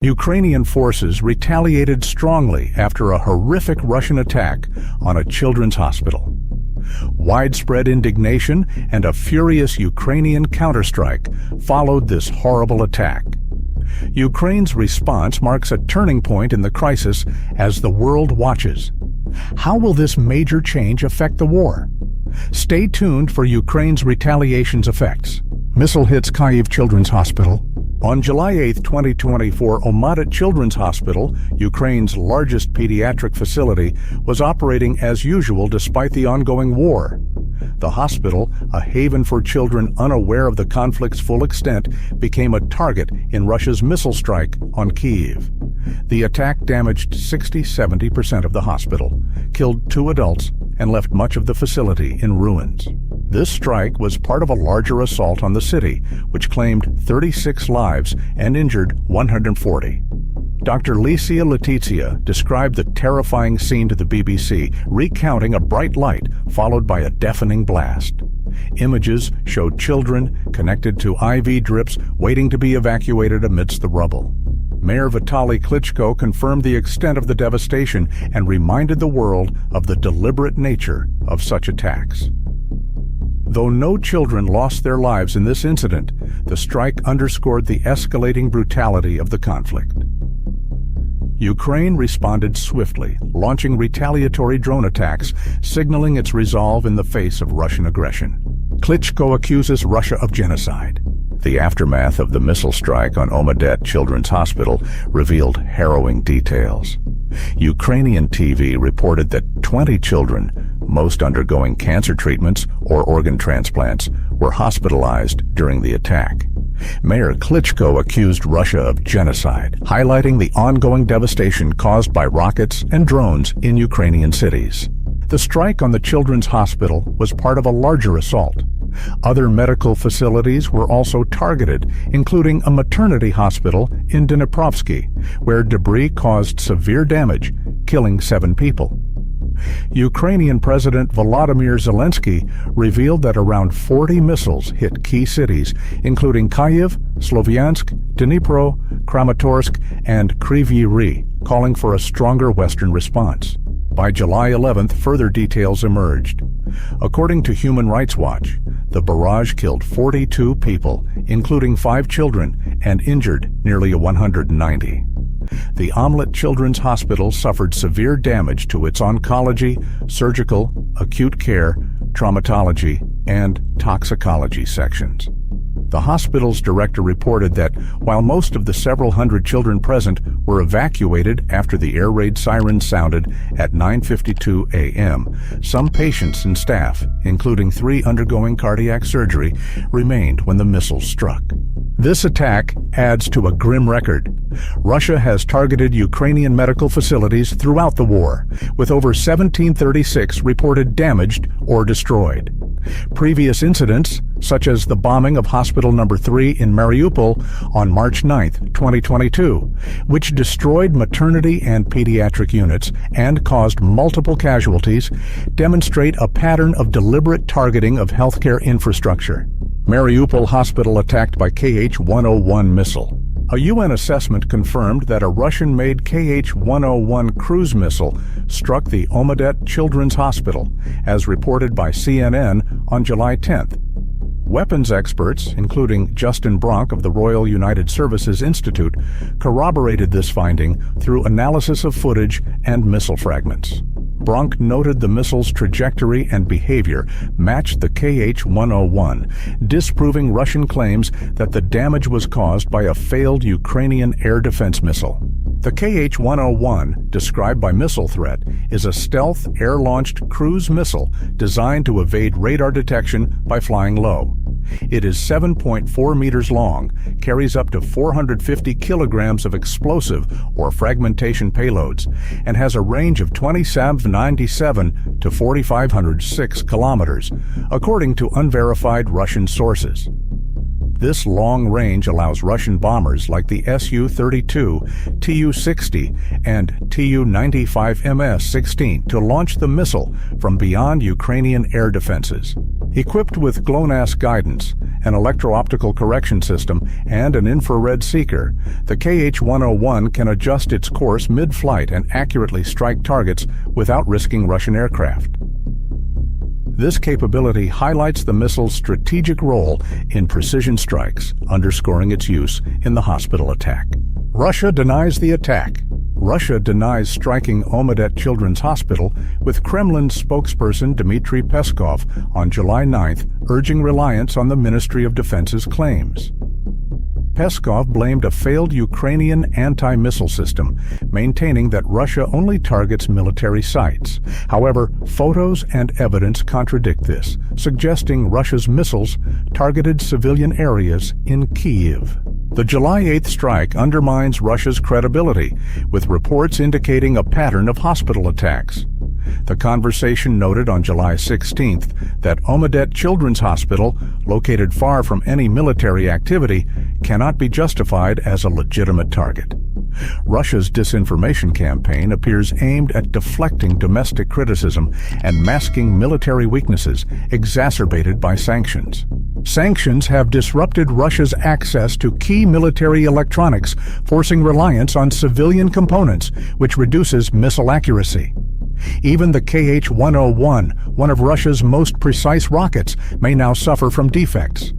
Ukrainian forces retaliated strongly after a horrific Russian attack on a children's hospital. Widespread indignation and a furious Ukrainian counterstrike followed this horrible attack. Ukraine's response marks a turning point in the crisis as the world watches. How will this major change affect the war? Stay tuned for Ukraine's retaliation's effects. Missile hits Kyiv Children's Hospital. On July 8, 2024, Untitled Children's Hospital, Ukraine's largest pediatric facility, was operating as usual despite the ongoing war. The hospital, a haven for children unaware of the conflict's full extent, became a target in Russia's missile strike on Kyiv. The attack damaged 60–70% of the hospital, killed 2 adults, and left much of the facility in ruins. This strike was part of a larger assault on the city, which claimed 36 lives and injured 140. Dr. Licia Letizia described the terrifying scene to the BBC, recounting a bright light followed by a deafening blast. Images showed children connected to IV drips waiting to be evacuated amidst the rubble. Mayor Vitaly Klitschko confirmed the extent of the devastation and reminded the world of the deliberate nature of such attacks. Though no children lost their lives in this incident, the strike underscored the escalating brutality of the conflict. Ukraine responded swiftly, launching retaliatory drone attacks, signaling its resolve in the face of Russian aggression. Klitschko accuses Russia of genocide. The aftermath of the missile strike on Untitled Children's Hospital revealed harrowing details. Ukrainian TV reported that 20 children, most undergoing cancer treatments or organ transplants, were hospitalized during the attack. Mayor Klitschko accused Russia of genocide, highlighting the ongoing devastation caused by rockets and drones in Ukrainian cities. The strike on the children's hospital was part of a larger assault. Other medical facilities were also targeted, including a maternity hospital in Dniprovsky, where debris caused severe damage, killing 7 people. Ukrainian President Volodymyr Zelensky revealed that around 40 missiles hit key cities, including Kyiv, Slovyansk, Dnipro, Kramatorsk, and Kryvyi Rih, calling for a stronger Western response. By July 11th, further details emerged. According to Human Rights Watch, the barrage killed 42 people, including 5 children, and injured nearly 190. The Untitled Children's Hospital suffered severe damage to its oncology, surgical, acute care, traumatology, and toxicology sections. The hospital's director reported that while most of the several hundred children present were evacuated after the air raid siren sounded at 9:52 a.m., some patients and staff, including 3 undergoing cardiac surgery, remained when the missiles struck. This attack adds to a grim record. Russia has targeted Ukrainian medical facilities throughout the war, with over 1,736 reported damaged or destroyed. Previous incidents, such as the bombing of Hospital No. 3 in Mariupol on March 9, 2022, which destroyed maternity and pediatric units and caused multiple casualties, demonstrate a pattern of deliberate targeting of healthcare infrastructure. Mariupol hospital attacked by Kh-101 missile. A UN assessment confirmed that a Russian-made Kh-101 cruise missile struck the Untitled Children's Hospital, as reported by CNN on July 10th. Weapons experts, including Justin Bronk of the Royal United Services Institute, corroborated this finding through analysis of footage and missile fragments. Bronk noted the missile's trajectory and behavior matched the Kh-101, disproving Russian claims that the damage was caused by a failed Ukrainian air defense missile. The Kh-101, described by Missile Threat, is a stealth air-launched cruise missile designed to evade radar detection by flying low. It is 7.4 meters long, carries up to 450 kilograms of explosive or fragmentation payloads, and has a range of 2797 to 4,506 kilometers, according to unverified Russian sources. This long range allows Russian bombers like the Su-32, Tu-60, and Tu-95 MS-16 to launch the missile from beyond Ukrainian air defenses. Equipped with GLONASS guidance, an electro-optical correction system, and an infrared seeker, the KH-101 can adjust its course mid-flight and accurately strike targets without risking Russian aircraft. This capability highlights the missile's strategic role in precision strikes, underscoring its use in the hospital attack. Russia denies the attack. Russia denies striking Omedet Children's Hospital, with Kremlin spokesperson Dmitry Peskov on July 9th urging reliance on the Ministry of Defense's claims. Peskov blamed a failed Ukrainian anti-missile system, maintaining that Russia only targets military sites. However, photos and evidence contradict this, suggesting Russia's missiles targeted civilian areas in Kyiv. The July 8th strike undermines Russia's credibility, with reports indicating a pattern of hospital attacks. The conversation noted on July 16th that Omedet Children's Hospital, located far from any military activity, cannot be justified as a legitimate target. Russia's disinformation campaign appears aimed at deflecting domestic criticism and masking military weaknesses exacerbated by sanctions. Sanctions have disrupted Russia's access to key military electronics, forcing reliance on civilian components, which reduces missile accuracy. Even the KH-101, one of Russia's most precise rockets, may now suffer from defects.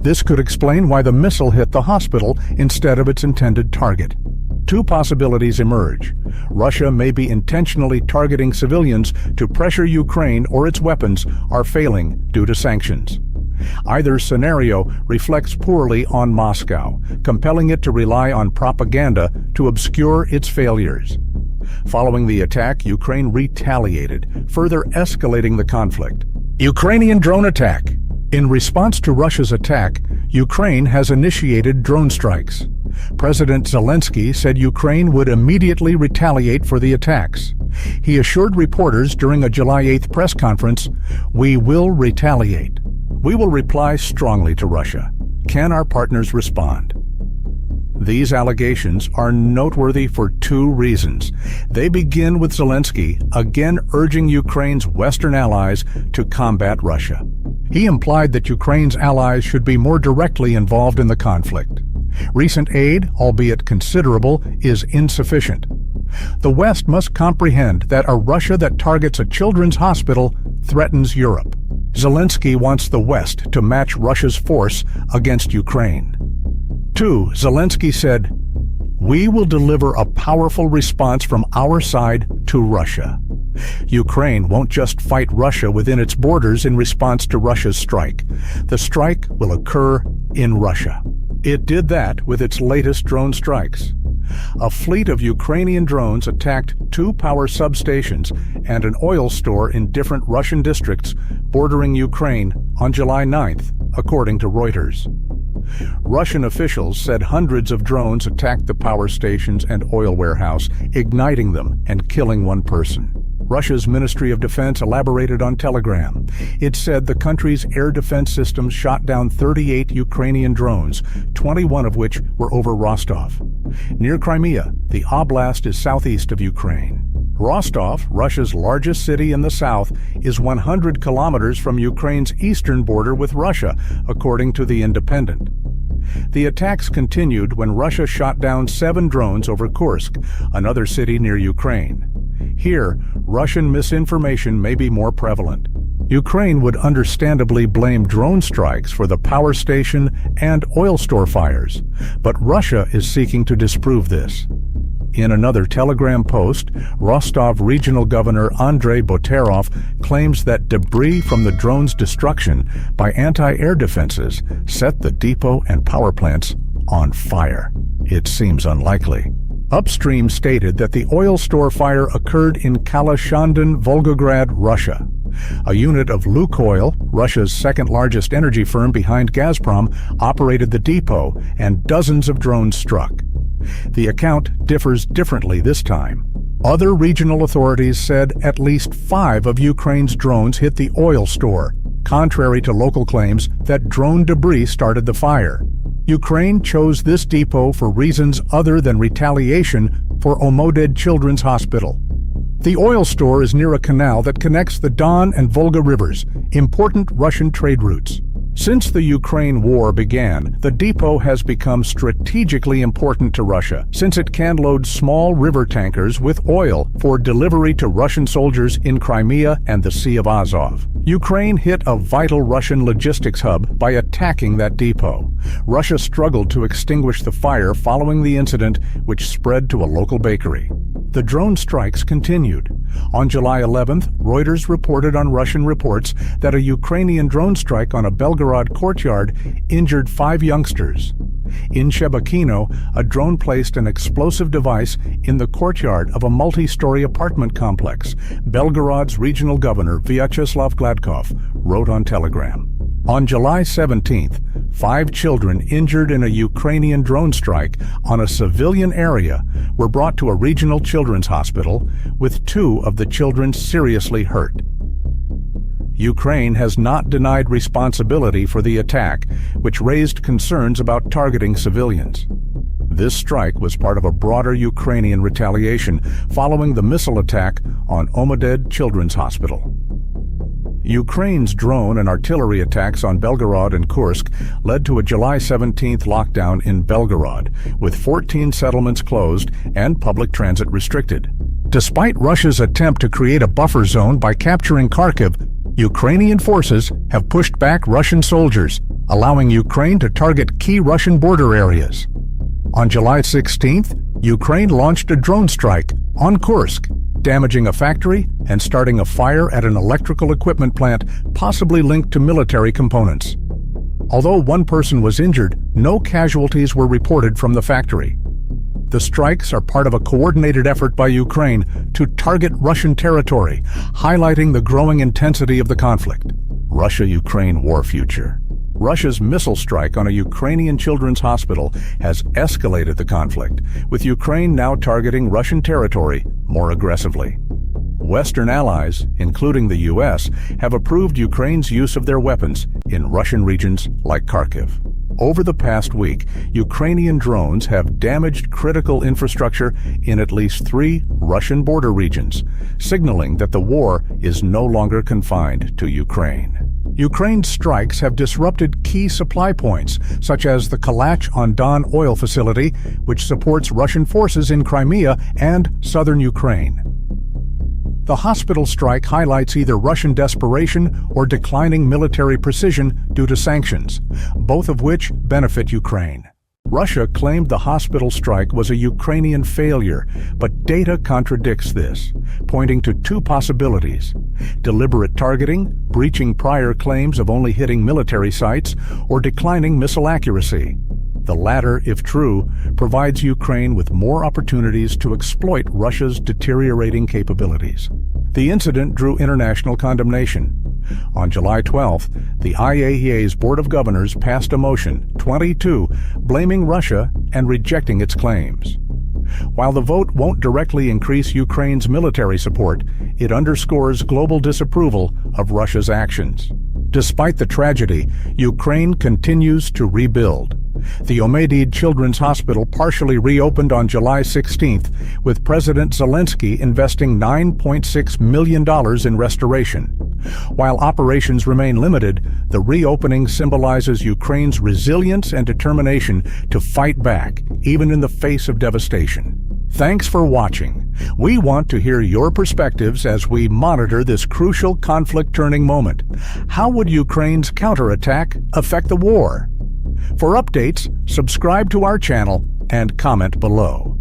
This could explain why the missile hit the hospital instead of its intended target. Two possibilities emerge. Russia may be intentionally targeting civilians to pressure Ukraine, or its weapons are failing due to sanctions. Either scenario reflects poorly on Moscow, compelling it to rely on propaganda to obscure its failures. Following the attack, Ukraine retaliated, further escalating the conflict. Ukrainian drone attack. In response to Russia's attack, Ukraine has initiated drone strikes. President Zelensky said Ukraine would immediately retaliate for the attacks. He assured reporters during a July 8th press conference, "We will retaliate. We will reply strongly to Russia. Can our partners respond?" These allegations are noteworthy for two reasons. They begin with Zelensky again urging Ukraine's Western allies to combat Russia. He implied that Ukraine's allies should be more directly involved in the conflict. Recent aid, albeit considerable, is insufficient. The West must comprehend that a Russia that targets a children's hospital threatens Europe. Zelensky wants the West to match Russia's force against Ukraine. 2. Zelensky said, "We will deliver a powerful response from our side to Russia." Ukraine won't just fight Russia within its borders in response to Russia's strike. The strike will occur in Russia. It did that with its latest drone strikes. A fleet of Ukrainian drones attacked 2 power substations and an oil store in different Russian districts bordering Ukraine on July 9th, according to Reuters. Russian officials said hundreds of drones attacked the power stations and oil warehouse, igniting them and killing 1 person. Russia's Ministry of Defense elaborated on Telegram. It said the country's air defense systems shot down 38 Ukrainian drones, 21 of which were over Rostov. Near Crimea, the oblast is southeast of Ukraine. Rostov, Russia's largest city in the south, is 100 kilometers from Ukraine's eastern border with Russia, according to The Independent. The attacks continued when Russia shot down 7 drones over Kursk, another city near Ukraine. Here, Russian misinformation may be more prevalent. Ukraine would understandably blame drone strikes for the power station and oil store fires, but Russia is seeking to disprove this. In another Telegram post, Rostov Regional Governor Andrei Boterov claims that debris from the drone's destruction by anti-air defenses set the depot and power plants on fire. It seems unlikely. Upstream stated that the oil store fire occurred in Kalashandin, Volgograd, Russia. A unit of Lukoil, Russia's second-largest energy firm behind Gazprom, operated the depot, and dozens of drones struck. The account differs differently this time. Other regional authorities said at least 5 of Ukraine's drones hit the oil store, contrary to local claims that drone debris started the fire. Ukraine chose this depot for reasons other than retaliation for Omedet Children's Hospital. The oil store is near a canal that connects the Don and Volga rivers, important Russian trade routes. Since the Ukraine war began, the depot has become strategically important to Russia, since it can load small river tankers with oil for delivery to Russian soldiers in Crimea and the Sea of Azov. Ukraine hit a vital Russian logistics hub by attacking that depot. Russia struggled to extinguish the fire following the incident, which spread to a local bakery. The drone strikes continued. On July 11th, Reuters reported on Russian reports that a Ukrainian drone strike on a Belgorod courtyard injured 5 youngsters. In Shebekino, a drone placed an explosive device in the courtyard of a multi-story apartment complex, Belgorod's regional governor Vyacheslav Gladkov wrote on Telegram. On July 17th, 5 children injured in a Ukrainian drone strike on a civilian area were brought to a regional children's hospital, with 2 of the children seriously hurt. Ukraine has not denied responsibility for the attack, which raised concerns about targeting civilians. This strike was part of a broader Ukrainian retaliation following the missile attack on Omeded Children's Hospital. Ukraine's drone and artillery attacks on Belgorod and Kursk led to a July 17th lockdown in Belgorod, with 14 settlements closed and public transit restricted. Despite Russia's attempt to create a buffer zone by capturing Kharkiv, Ukrainian forces have pushed back Russian soldiers, allowing Ukraine to target key Russian border areas. On July 16th, Ukraine launched a drone strike on Kursk, damaging a factory and starting a fire at an electrical equipment plant possibly linked to military components. Although 1 person was injured, no casualties were reported from the factory. The strikes are part of a coordinated effort by Ukraine to target Russian territory, highlighting the growing intensity of the conflict. Russia-Ukraine war future. Russia's missile strike on a Ukrainian children's hospital has escalated the conflict, with Ukraine now targeting Russian territory more aggressively. Western allies, including the U.S., have approved Ukraine's use of their weapons in Russian regions like Kharkiv. Over the past week, Ukrainian drones have damaged critical infrastructure in at least 3 Russian border regions, signaling that the war is no longer confined to Ukraine. Ukraine's strikes have disrupted key supply points, such as the Kalach-on-Don oil facility, which supports Russian forces in Crimea and southern Ukraine. The hospital strike highlights either Russian desperation or declining military precision due to sanctions, both of which benefit Ukraine. Russia claimed the hospital strike was a Ukrainian failure, but data contradicts this, pointing to 2 possibilities: deliberate targeting, breaching prior claims of only hitting military sites, or declining missile accuracy. The latter, if true, provides Ukraine with more opportunities to exploit Russia's deteriorating capabilities. The incident drew international condemnation. On July 12th, the IAEA's Board of Governors passed a motion, 22, blaming Russia and rejecting its claims. While the vote won't directly increase Ukraine's military support, it underscores global disapproval of Russia's actions. Despite the tragedy, Ukraine continues to rebuild. The Omeded Children's Hospital partially reopened on July 16th, with President Zelensky investing $9.6 million in restoration. While operations remain limited, the reopening symbolizes Ukraine's resilience and determination to fight back, even in the face of devastation. Thanks for watching. We want to hear your perspectives as we monitor this crucial conflict-turning moment. How would Ukraine's counterattack affect the war? For updates, subscribe to our channel and comment below.